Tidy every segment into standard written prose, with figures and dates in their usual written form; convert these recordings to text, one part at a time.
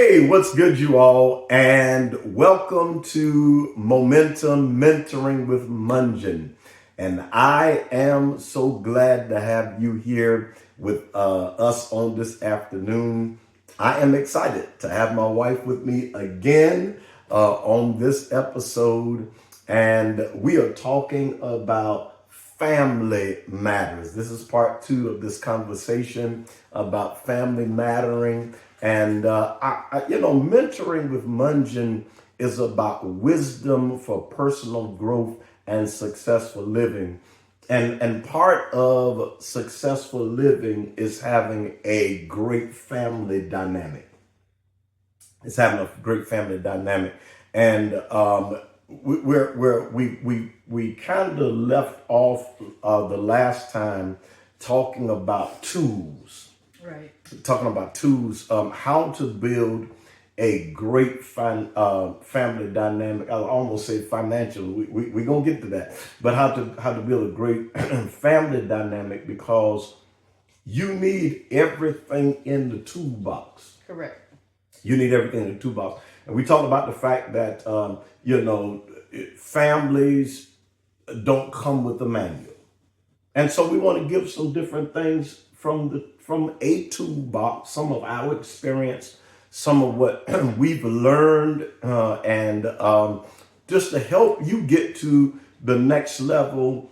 Hey, what's good, you all? And welcome to Momentum Mentoring with Mungin. And I am so glad to have you here with us on this afternoon. I am excited to have my wife with me again on this episode. And we are talking about family matters. This is part 2 of this conversation about family mattering. And, mentoring with Mungin is about wisdom for personal growth and successful living. And part of successful living is having a great family dynamic. It's having a great family dynamic. And we kind of left off the last time talking about tools. Right. Talking about tools, how to build a great family dynamic. I'll almost say financial. We're gonna get to that, but how to build a great family dynamic, because you need everything in the toolbox. Correct. You need everything in the toolbox, and we talked about the fact that families don't come with a manual, and so we want to give some different things from a toolbox, some of our experience, some of what we've learned, and just to help you get to the next level.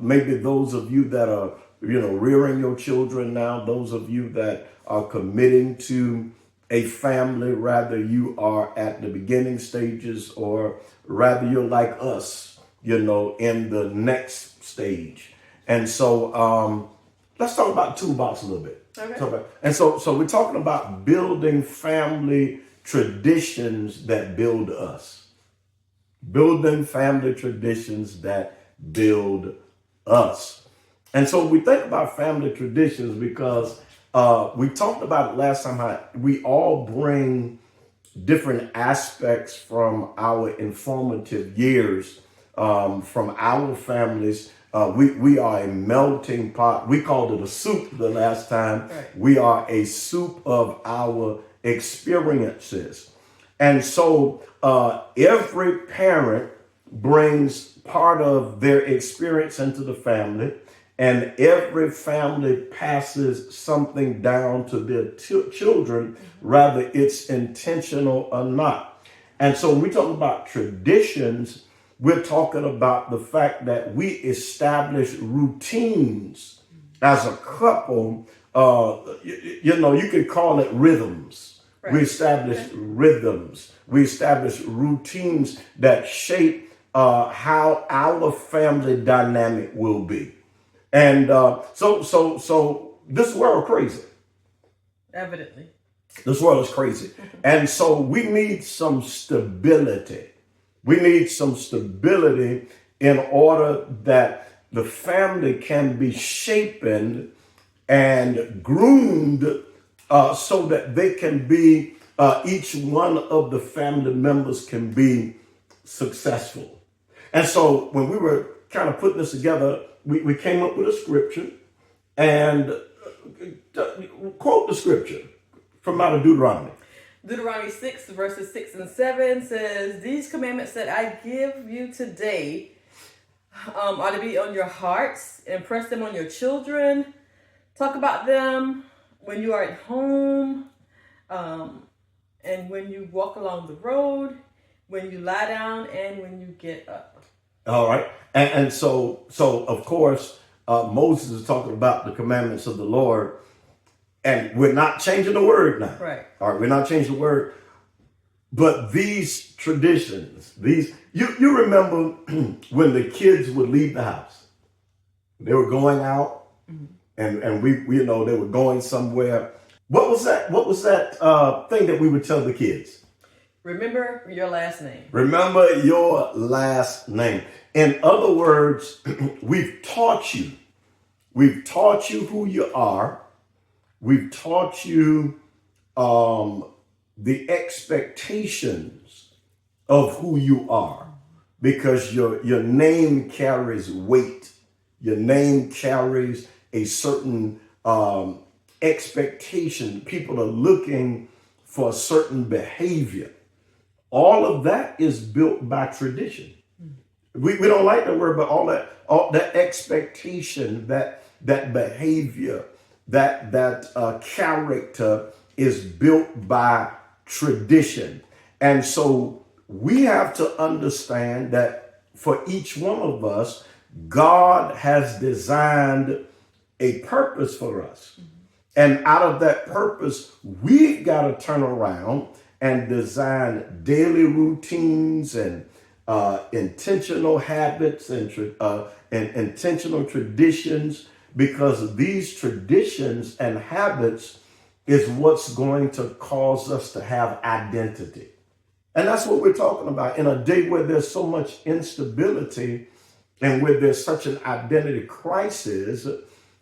Maybe those of you that are, rearing your children now, those of you that are committing to a family, rather you are at the beginning stages, or rather you're like us, in the next stage. And so, let's talk about toolbox a little bit. Okay. And so we're talking about building family traditions that build us. Building family traditions that build us. And so we think about family traditions because we talked about it last time, how we all bring different aspects from our informative years, from our families. We are a melting pot. We called it a soup the last time. Right. We are a soup of our experiences. And so every parent brings part of their experience into the family, and every family passes something down to their children, rather it's intentional or not. And so when we talk about traditions, we're talking about the fact that we establish routines as a couple. You could call it rhythms. Right. We establish rhythms. We establish routines that shape how our family dynamic will be. And so this world is crazy. Evidently. This world is crazy. And so we need some stability. We need some stability in order that the family can be shapen and groomed so that they can be, each one of the family members can be successful. And so when we were kind of putting this together, we came up with a scripture, and quote the scripture from out of Deuteronomy. Deuteronomy 6 verses 6 and 7 says, "These commandments that I give you today are to be on your hearts. Impress them on your children. Talk about them when you are at home, and when you walk along the road, when you lie down, and when you get up." All right. And so of course, Moses is talking about the commandments of the Lord. And we're not changing the word now. Right. All right, we're not changing the word. But these traditions, you remember when the kids would leave the house. They were going out, and we they were going somewhere. What was that? What was that thing that we would tell the kids? Remember your last name. Remember your last name. In other words, we've taught you. We've taught you who you are. We've taught you the expectations of who you are, because your name carries weight. Your name carries a certain expectation. People are looking for a certain behavior. All of that is built by tradition. We don't like the word, but all that expectation, that behavior, that character is built by tradition. And so we have to understand that for each one of us, God has designed a purpose for us. And out of that purpose, we've got to turn around and design daily routines and intentional habits and intentional traditions, because these traditions and habits is what's going to cause us to have identity. And that's what we're talking about in a day where there's so much instability and where there's such an identity crisis.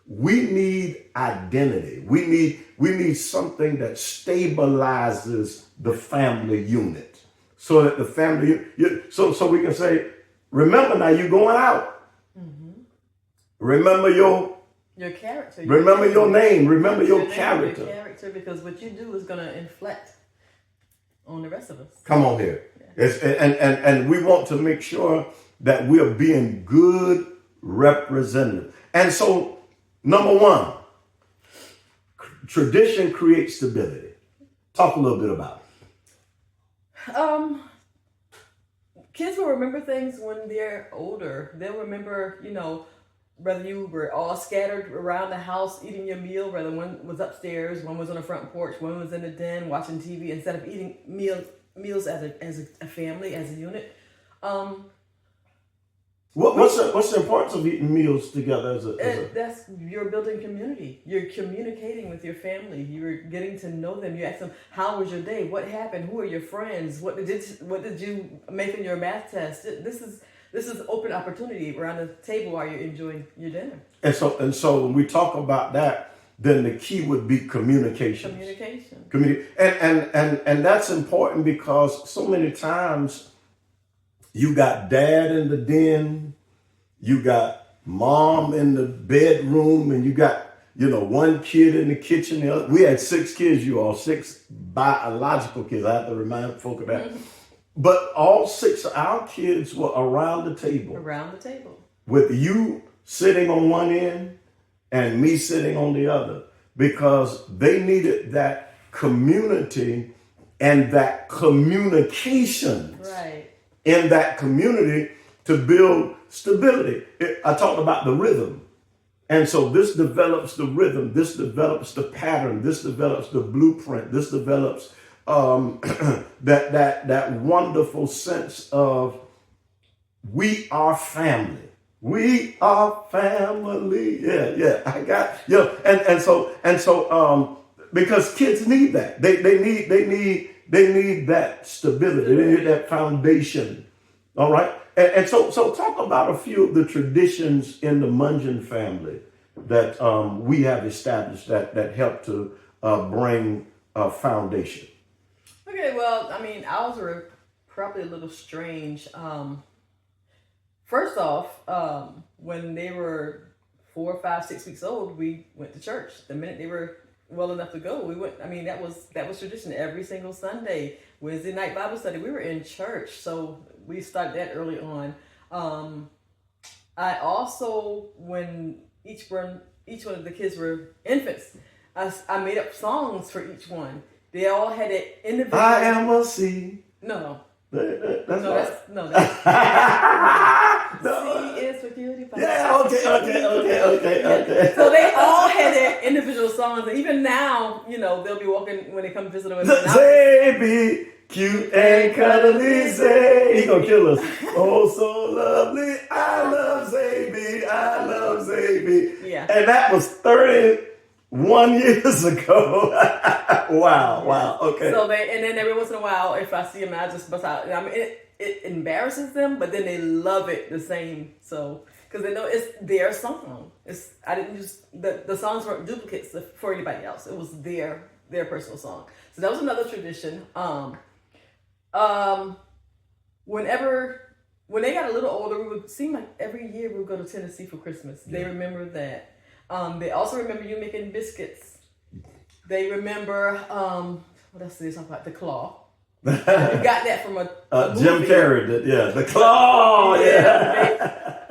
We need identity. We need something that stabilizes the family unit, so that the family, so we can say, remember now you're going out. Mm-hmm. Remember your character. Remember your name. Remember your character. Your character, because what you do is going to inflect on the rest of us. Come on here. Yeah. And we want to make sure that we're being good representatives. And so, number one, tradition creates stability. Talk a little bit about it. Kids will remember things when they're older. They'll remember, whether you were all scattered around the house eating your meal, whether one was upstairs, one was on the front porch, one was in the den watching TV, instead of eating meals as a family, as a unit. What's the importance of eating meals together That's, you're building community. You're communicating with your family. You're getting to know them. You ask them, how was your day? What happened? Who are your friends? What did you make in your math test? This is open opportunity around the table while you're enjoying your dinner. And so when we talk about that, then the key would be communication. And that's important, because so many times you got dad in the den, you got mom in the bedroom, and you got, one kid in the kitchen. We had 6 kids, you all, 6 biological kids. I have to remind folk of that. Mm-hmm. But all 6 of our kids were around the table. With you sitting on one end and me sitting on the other, because they needed that community and that communication. Right. In that community to build stability. I talked about the rhythm. And so this develops the rhythm. This develops the pattern. This develops the blueprint. This develops that wonderful sense of we are family. We are family. Yeah. I got, and so because kids need that. They need that stability. They need that foundation. All right. And so talk about a few of the traditions in the Mungin family that we have established that help to bring a foundation. Okay, well, ours were probably a little strange. First off, when they were 4, 5, 6 weeks old, we went to church. The minute they were well enough to go, we went. That was tradition. Every single Sunday, Wednesday night Bible study, we were in church. So we started that early on. I also, when each one of the kids were infants, I made up songs for each one. They all had an individual. I am a seed. No. That's C is for cutie pie. Yeah, okay. So they all had their individual songs, and even now, they'll be walking when they come visit us. Zaby, cute and cuddly, Zaby. He gonna kill us. Oh, so lovely. I love Zaby. Yeah. And that was 31 years ago. Wow. Okay. So and then every once in a while, if I see them, I just bust out. It embarrasses them, but then they love it the same. So because they know it's their song. I didn't use the songs weren't duplicates for anybody else. It was their personal song. So that was another tradition. When they got a little older, we would seem like every year we would go to Tennessee for Christmas. They remember that. They also remember you making biscuits. They remember let's see, talk about the claw. You got that from a Jim movie. Carrey did, yeah. The claw, Yeah,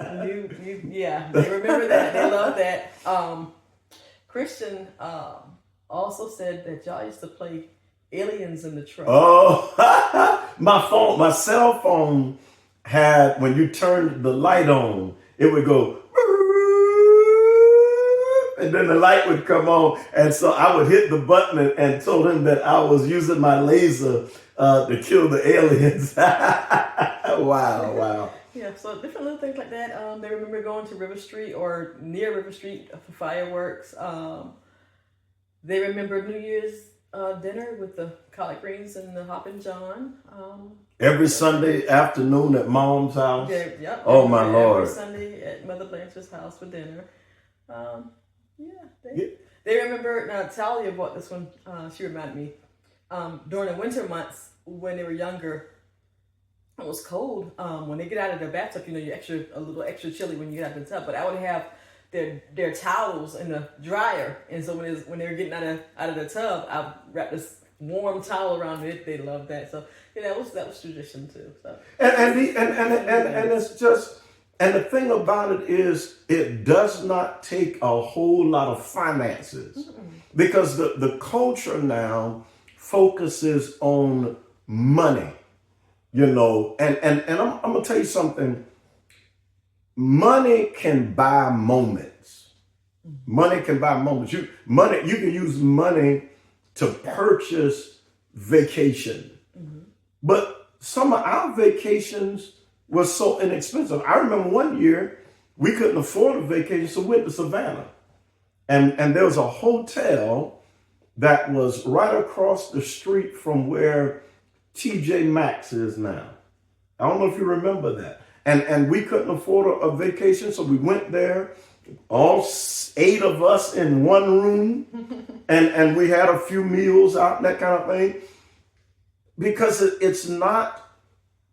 they remember that. They love that. Christian also said that y'all used to play aliens in the truck. Oh, my cell phone had, when you turned the light on, it would go, and then the light would come on. And so I would hit the button and told him that I was using my laser to kill the aliens. Wow. Yeah, so different little things like that. They remember going to River Street or near River Street for fireworks. They remember New Year's dinner with the collard greens and the Hoppin' John. Every Sunday afternoon at Mom's house. Yep. Oh, my Lord. Every Sunday at Mother Blanche's house for dinner. They remember, now Talia bought this one, she reminded me, during the winter months when they were younger, it was cold. When they get out of their bathtub, you're a little extra chilly when you get out of the tub, but I would have their towels in the dryer, and so when they were getting out of the tub, I wrapped this warm towel around it. They loved that. So that was tradition too. So and it's just, and the thing about it is, it does not take a whole lot of finances. Because the culture now focuses on money, and I'm gonna tell you something. Money can buy moments. Money can buy moments. You can use money to purchase vacation. But some of our vacations were so inexpensive. I remember one year we couldn't afford a vacation, so we went to Savannah. And there was a hotel that was right across the street from where TJ Maxx is now. I don't know if you remember that. And we couldn't afford a vacation, so we went there, all 8 of us in one room, and we had a few meals out, that kind of thing. Because it's not,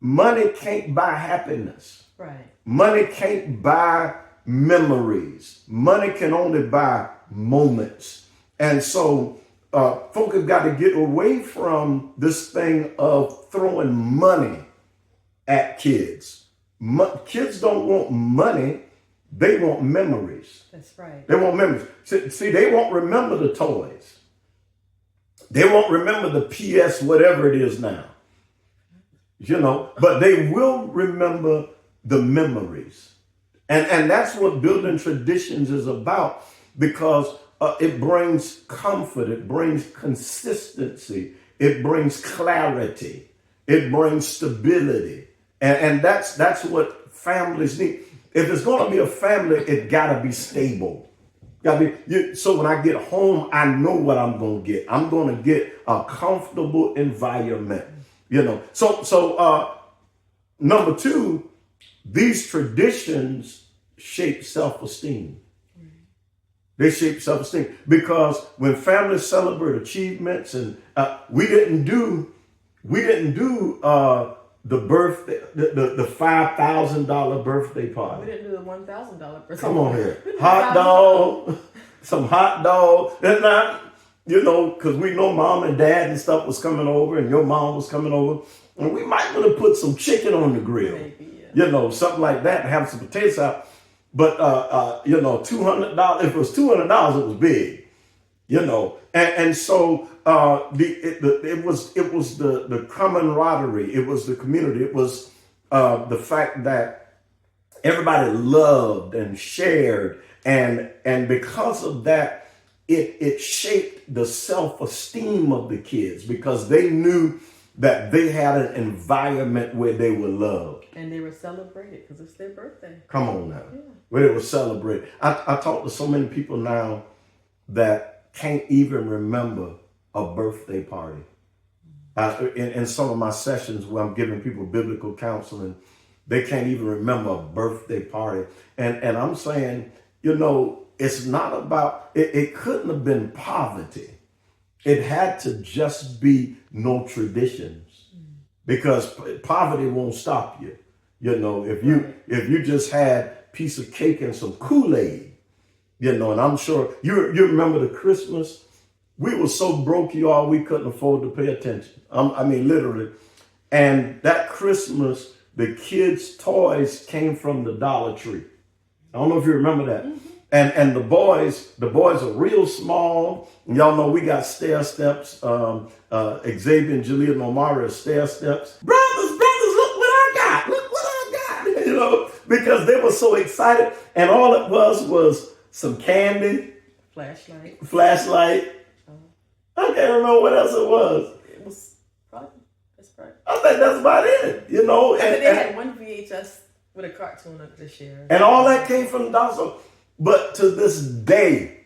money can't buy happiness. right. Money can't buy memories. Money can only buy moments. And so folk have got to get away from this thing of throwing money at kids. Kids don't want money. They want memories. That's right. They want memories. See, they won't remember the toys. They won't remember the PS, whatever it is now. But they will remember the memories. And that's what building traditions is about, because it brings comfort, it brings consistency, it brings clarity, it brings stability. And that's what families need. If it's going to be a family, it got to be stable. So when I get home, I know what I'm going to get. I'm going to get a comfortable environment. So number 2, these traditions shape self-esteem. They shape self-esteem because when families celebrate achievements, and we didn't do the birthday, the $5,000 birthday party. We didn't do the $1,000 birthday. Come on here, some hot dog. That's not, because we know mom and dad and stuff was coming over, and your mom was coming over, and we might want to put some chicken on the grill. Maybe, yeah. Something like that, and have some potatoes out. But $200. If it was $200, it was big. And so it was the camaraderie. It was the community. It was the fact that everybody loved and shared, and because of that, it shaped the self-esteem of the kids, because they knew that they had an environment where they were loved. And they were celebrated because it's their birthday. Come on now. Yeah. Where they were celebrated. I talk to so many people now that can't even remember a birthday party. In some of my sessions where I'm giving people biblical counseling, they can't even remember a birthday party. And I'm saying, it's not about, it couldn't have been poverty. It had to just be no traditions, because poverty won't stop you. If you just had a piece of cake and some Kool-Aid, and I'm sure you remember the Christmas We were so broke, y'all, we couldn't afford to pay attention. I mean, literally. And that Christmas, the kids' toys came from the Dollar Tree. I don't know if you remember that. Mm-hmm. And the boys are real small. Y'all know we got stair steps. Xavier and Julia and Omari are stair steps. Brothers, look what I got. Look what I got. You know, because they were so excited. And all it was some candy. Flashlight. I can't remember what else it was. It was probably, that's right. I think that's about it, you know. And they had one VHS with a cartoon up this year. And all that came from the Dollar. But to this day,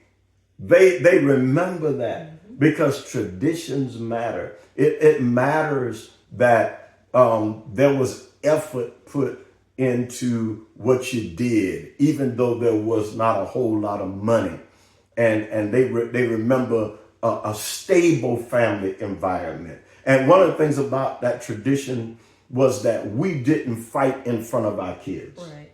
they remember that because traditions matter. It matters that there was effort put into what you did, even though there was not a whole lot of money. And they remember a stable family environment. And one of the things about that tradition was that we didn't fight in front of our kids. Right.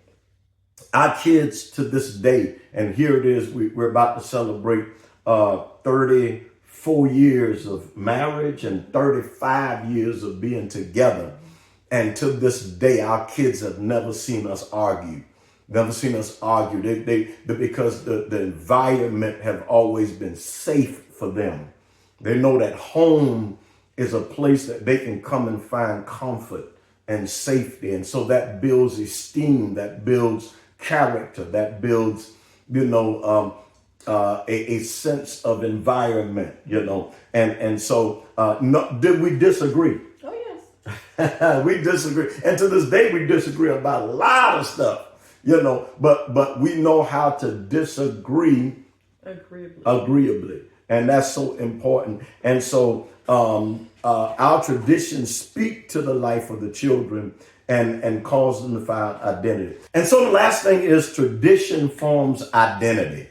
Our kids to this day, and here it is, we're about to celebrate 34 years of marriage and 35 years of being together. And to this day, our kids have never seen us argue. Because the environment have always been safe for them. They know that home is a place that they can come and find comfort and safety. And so that builds esteem, that builds character, that builds, a sense of environment, And so did we disagree? Oh, yes. We disagree. And to this day, we disagree about a lot of stuff. But we know how to disagree agreeably. And that's so important. And so our traditions speak to the life of the children and cause them to find identity. And so the last thing is tradition forms identity.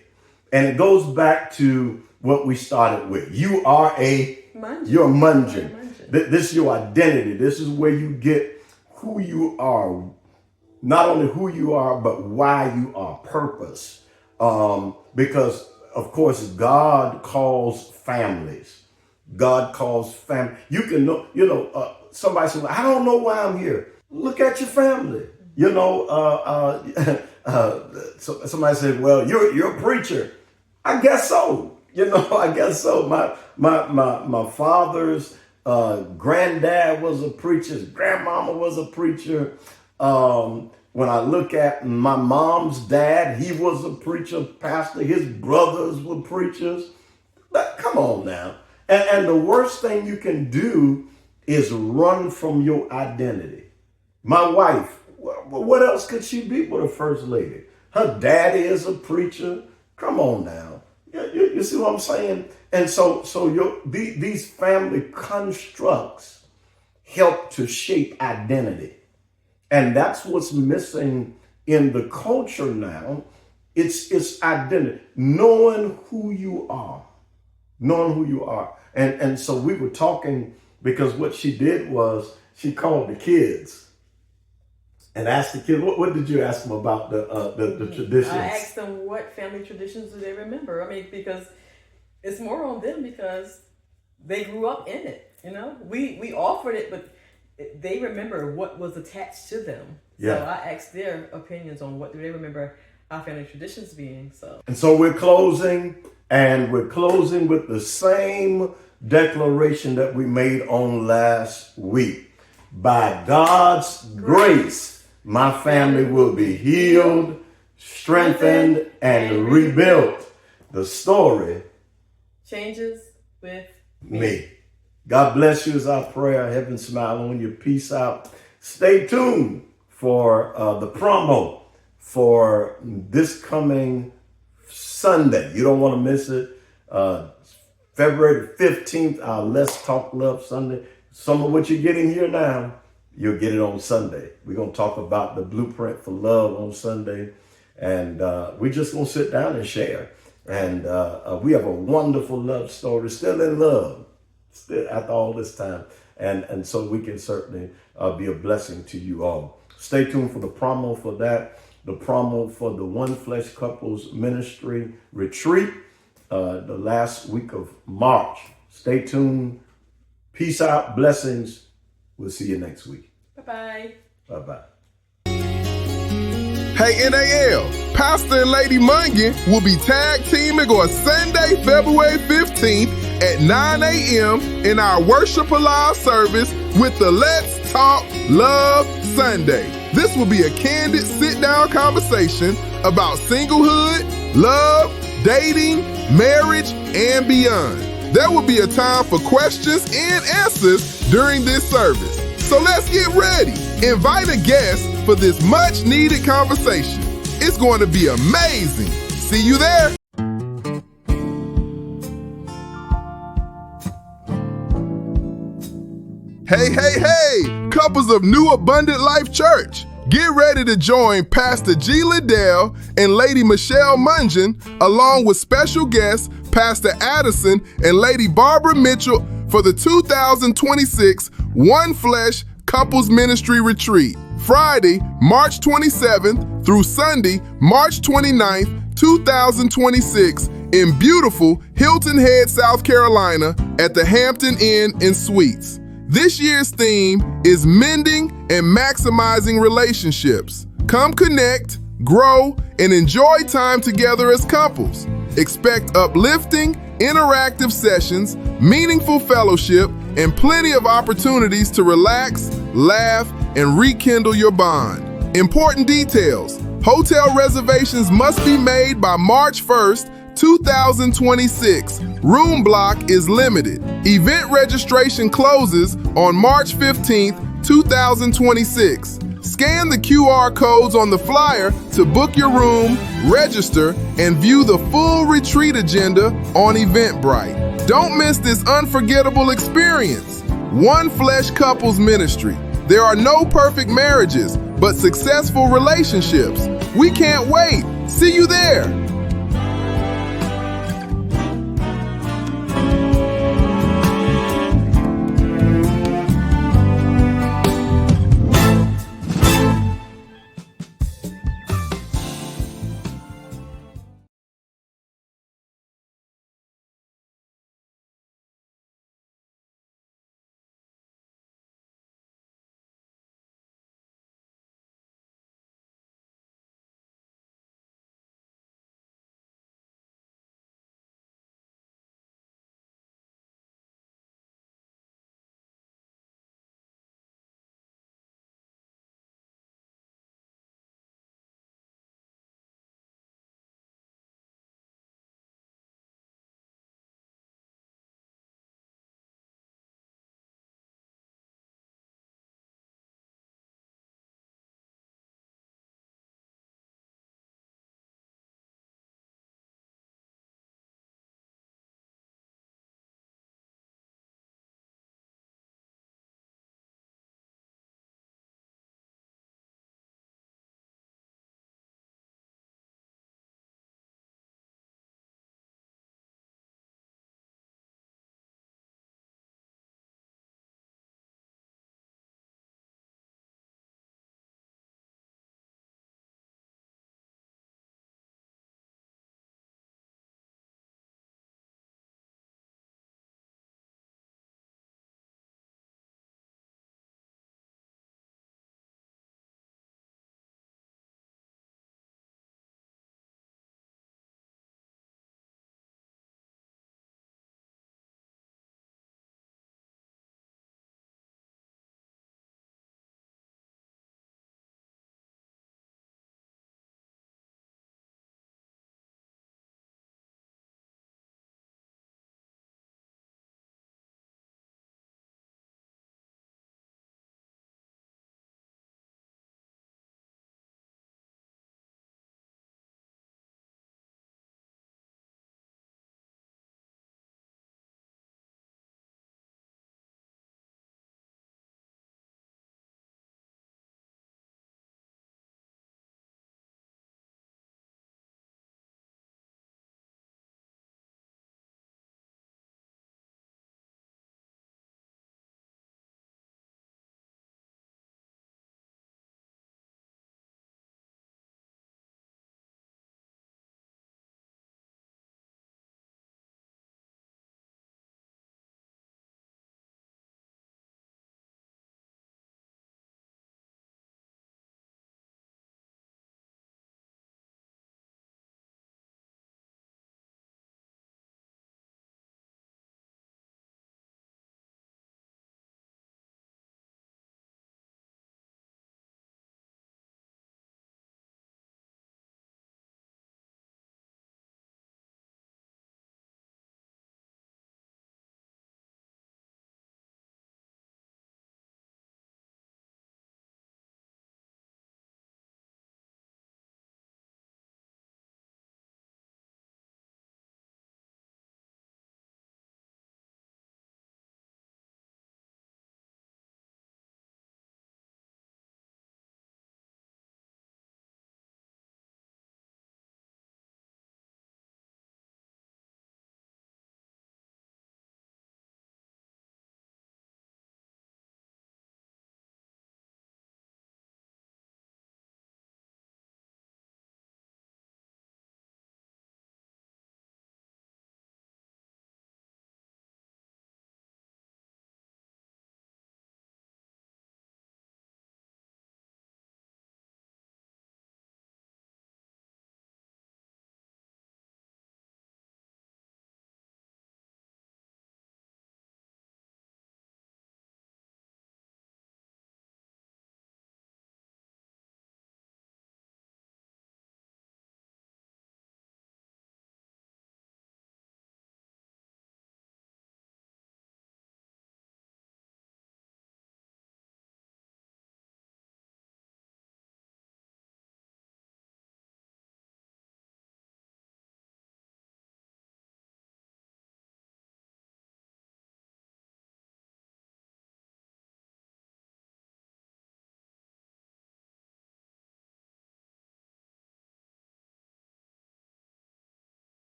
And it goes back to what we started with. You're a Mungin. This is your identity. This is where you get who you are. Not only who you are, but why you are, purpose. Because, of course, God calls families. God calls family. You can know, somebody says, I don't know why I'm here. Look at your family. So somebody said, well, you're a preacher. I guess so. I guess so. My father's granddad was a preacher. His grandmama was a preacher. When I look at my mom's dad, he was a preacher, pastor. His brothers were preachers. But come on now. And the worst thing you can do is run from your identity. My wife, what else could she be but a first lady? Her daddy is a preacher. Come on now. You see what I'm saying? And so these family constructs help to shape identity. And that's what's missing in the culture now. It's identity, knowing who you are. And so we were talking because what she did was she called the kids and asked the kids, what did you ask them about the traditions? I asked them what family traditions do they remember. I mean, because it's more on them because they grew up in it. We offered it, but they remember what was attached to them. Yeah. So I asked their opinions on what do they remember our family traditions being. And so we're closing with the same declaration that we made on last week. By God's grace, my family will be healed, strengthened, and rebuilt. The story changes with me. God bless you is our prayer. Heaven smile on you. Peace out. Stay tuned for the promo for this coming Sunday. You don't want to miss it. February 15th, our Let's Talk Love Sunday. Some of what you're getting here now, you'll get it on Sunday. We're going to talk about the blueprint for love on Sunday. And we're just going to sit down and share. And we have a wonderful love story, still in love, still after all this time. And so we can certainly be a blessing to you all. Stay tuned for the promo for that, the promo for the One Flesh Couples Ministry Retreat. the last week of March. Stay tuned. Peace out. Blessings. We'll see you next week. Bye-bye. Bye-bye. Hey, NAL, Pastor and Lady Mungin will be tag teaming on Sunday, February 15th at 9 a.m. in our Worship Alive service with the Let's Talk Love Sunday. This will be a candid sit-down conversation about singlehood, love, dating, marriage, and beyond. There will be a time for questions and answers during this service. So let's get ready. Invite a guest for this much-needed conversation. It's going to be amazing. See you there. Hey, couples of New Abundant Life Church. Get ready to join Pastor G. Liddell and Lady Michelle Mungin, along with special guests Pastor Addison and Lady Barbara Mitchell for the 2026 One Flesh Couples Ministry Retreat, Friday, March 27th through Sunday, March 29th, 2026 in beautiful Hilton Head, South Carolina at the Hampton Inn and Suites. This year's theme is mending and maximizing relationships. Come connect, grow, and enjoy time together as couples. Expect uplifting, interactive sessions, meaningful fellowship, and plenty of opportunities to relax, laugh, and rekindle your bond. Important details: hotel reservations must be made by March 1st, 2026. Room block is limited. Event registration closes on March 15th, 2026. Scan the QR codes on the flyer to book your room, register, and view the full retreat agenda on Eventbrite. Don't miss this unforgettable experience. One Flesh Couples Ministry. There are no perfect marriages, but successful relationships. We can't wait. See you there.